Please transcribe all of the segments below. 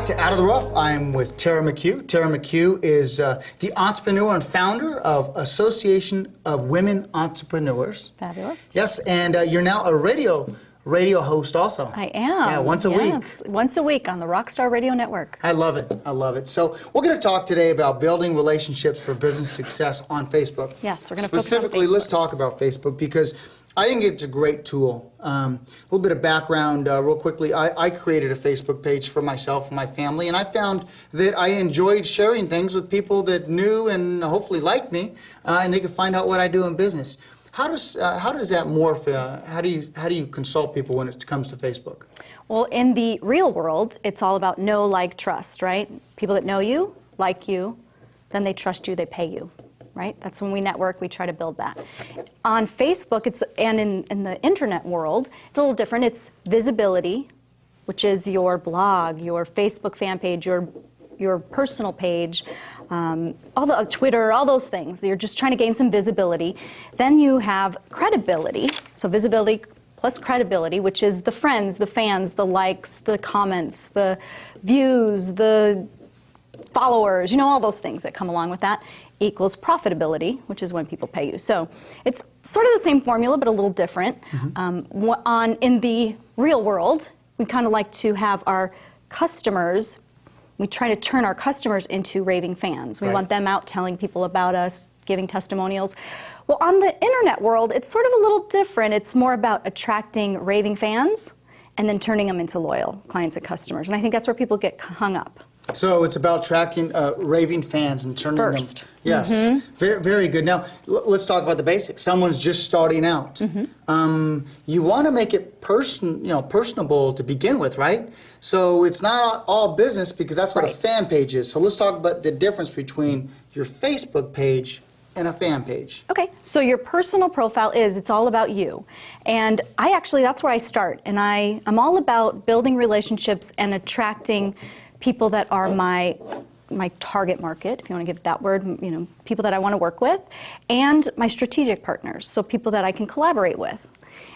back to Out of the Rough. I'm with Tera McHugh. Tera McHugh is the entrepreneur and founder of Association of Women Entrepreneurs. Fabulous. Yes, and you're now a radio host also. I am. Yeah, once a week. Once a week on the Rockstar Radio Network. I love it. I love it. So we're going to talk today about building relationships for business success on Facebook. Yes, we're going to specifically. Let's talk about Facebook because I think it's a great tool. A little bit of background real quickly. I created a Facebook page for myself and my family, and I found that I enjoyed sharing things with people that knew and hopefully liked me, and they could find out what I do in business. How does that morph? How do you consult people when it comes to Facebook? Well, in the real world, it's all about know, like, trust, right? People that know you, like you, then they trust you, they pay you. Right? That's when we network, we try to build that. On Facebook, and in the internet world, it's a little different. It's visibility, which is your blog, your Facebook fan page, your personal page, all the Twitter, all those things. You're just trying to gain some visibility. Then you have credibility, so visibility plus credibility, which is the friends, the fans, the likes, the comments, the views, the followers, you know, all those things that come along with that, equals profitability, which is when people pay you. So it's sort of the same formula, but a little different. In the real world, we kind of like to have our customers, we try to turn our customers into raving fans. We want them out telling people about us, giving testimonials. Well, on the internet world, it's sort of a little different. It's more about attracting raving fans and then turning them into loyal clients and customers. And I think that's where people get hung up. So it's about attracting raving fans and turning them. Yes, very, very good. Now let's talk about the basics. Someone's just starting out. You want to make it personable to begin with, right? So it's not all business because that's what a fan page is. So let's talk about the difference between your Facebook page and a fan page. Okay, so your personal profile it's all about you. And that's where I start. And I'm all about building relationships and attracting people that are my target market, if you want to give it that word, people that I want to work with, and my strategic partners, so people that I can collaborate with.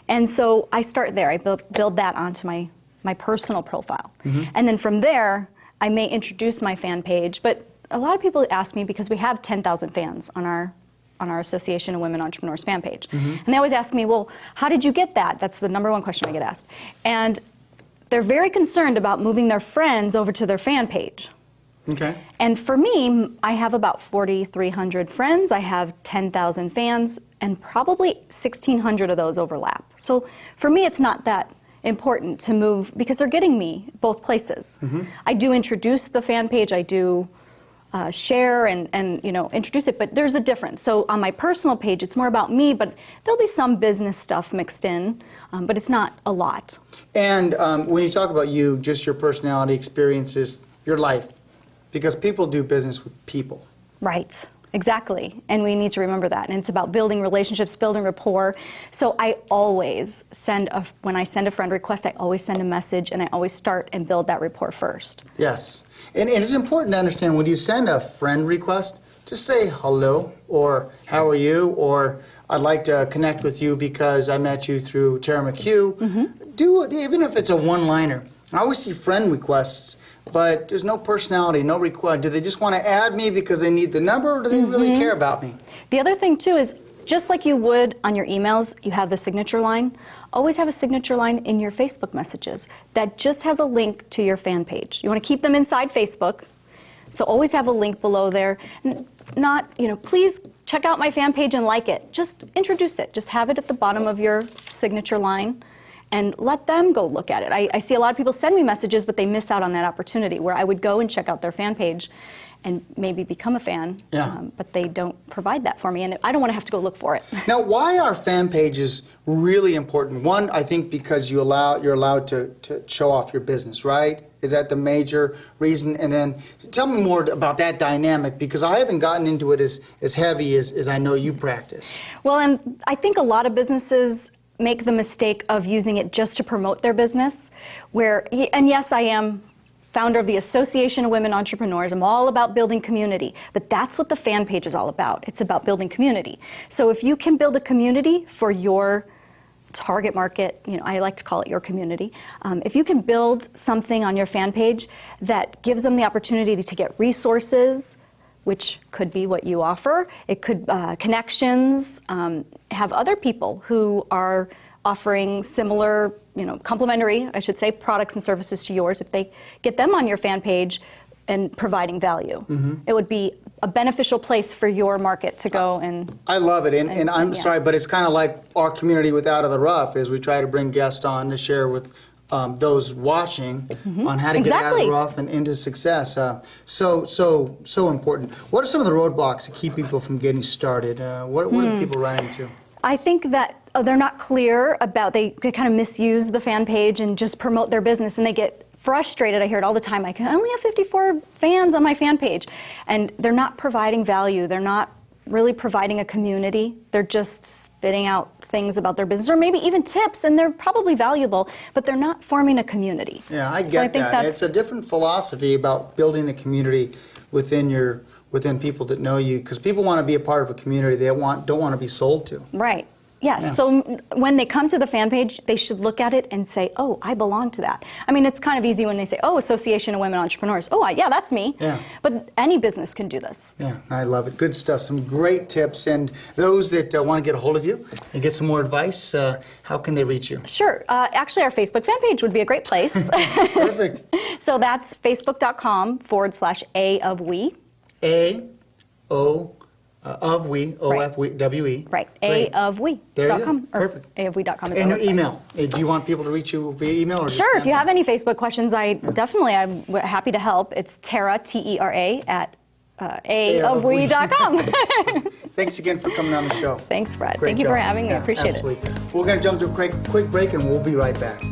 And so I start there. I build that onto my personal profile. And then from there, I may introduce my fan page, but a lot of people ask me, because we have 10,000 fans on our Association of Women Entrepreneurs fan page. And they always ask me, well, how did you get that? That's the #1 question I get asked. And they're very concerned about moving their friends over to their fan page. Okay. And for me, I have about 4,300 friends. I have 10,000 fans, and probably 1,600 of those overlap. So for me, it's not that important to move because they're getting me both places. I do introduce the fan page. I do share and introduce it, but there's a difference. So on my personal page, it's more about me, but there'll be some business stuff mixed in, but it's not a lot. And when you talk about you, just your personality, experiences, your life, because people do business with people. Right, exactly, and we need to remember that. And it's about building relationships, building rapport. So I always when I send a friend request, I always send a message, and I always start and build that rapport first. Yes. And it's important to understand when you send a friend request, just say hello, or how are you, or I'd like to connect with you because I met you through Tera McHugh. Do it, even if it's a one-liner. I always see friend requests, but there's no personality, no request. Do they just want to add me because they need the number, or do they really care about me? The other thing, too, is just like you would on your emails, you have the signature line. Always have a signature line in your Facebook messages that just has a link to your fan page. You want to keep them inside Facebook, so always have a link below there. Not, please check out my fan page and like it. Just introduce it. Just have it at the bottom of your signature line and let them go look at it. I see a lot of people send me messages, but they miss out on that opportunity where I would go and check out their fan page and maybe become a fan, but they don't provide that for me, and I don't want to have to go look for it. Now, why are fan pages really important? One, I think because you're allowed to show off your business, right? Is that the major reason? And then tell me more about that dynamic, because I haven't gotten into it as heavy as I know you practice. Well, and I think a lot of businesses make the mistake of using it just to promote their business, and yes, I am founder of the Association of Women Entrepreneurs. I'm all about building community, but that's what the fan page is all about. It's about building community. So if you can build a community for your target market, I like to call it your community. If you can build something on your fan page that gives them the opportunity to get resources, which could be what you offer, it could connections, have other people who are offering similar, complementary, I should say, products and services to yours. If they get them on your fan page and providing value, it would be a beneficial place for your market to go and... I love it, and I'm sorry, but it's kind of like our community with Out of the Rough, is we try to bring guests on to share with those watching on how to get out of the rough and into success. So important. What are some of the roadblocks that keep people from getting started? What do people run into? I think that they're not clear about, they kind of misuse the fan page and just promote their business, and they get frustrated. I hear it all the time. I only have 54 fans on my fan page, and they're not providing value. They're not really providing a community. They're just spitting out things about their business, or maybe even tips, and they're probably valuable, but they're not forming a community. Yeah, I get that. It's a different philosophy about building the community within people that know you, because people want to be a part of a community they don't want to be sold to. Right. Yes. Yeah. So when they come to the fan page, they should look at it and say, "Oh, I belong to that." I mean, it's kind of easy when they say, "Oh, Association of Women Entrepreneurs." Oh, yeah, that's me. Yeah. But any business can do this. Yeah, I love it. Good stuff. Some great tips. And those that want to get a hold of you and get some more advice, how can they reach you? Sure. Actually, our Facebook fan page would be a great place. Perfect. So that's facebook.com/A of we. O-F-W-E. Right, AofWe.com. There you go. Perfect. AofWe.com is and our your website. email. Do you want people to reach you via email? Or Sure, if you have any Facebook questions, I'm happy to help. It's Tera, T-E-R-A, at AofWe.com. Thanks again for coming on the show. Thanks, Brad. Great Thank you job. for having me. I appreciate it. We're going to jump to a quick break, and we'll be right back.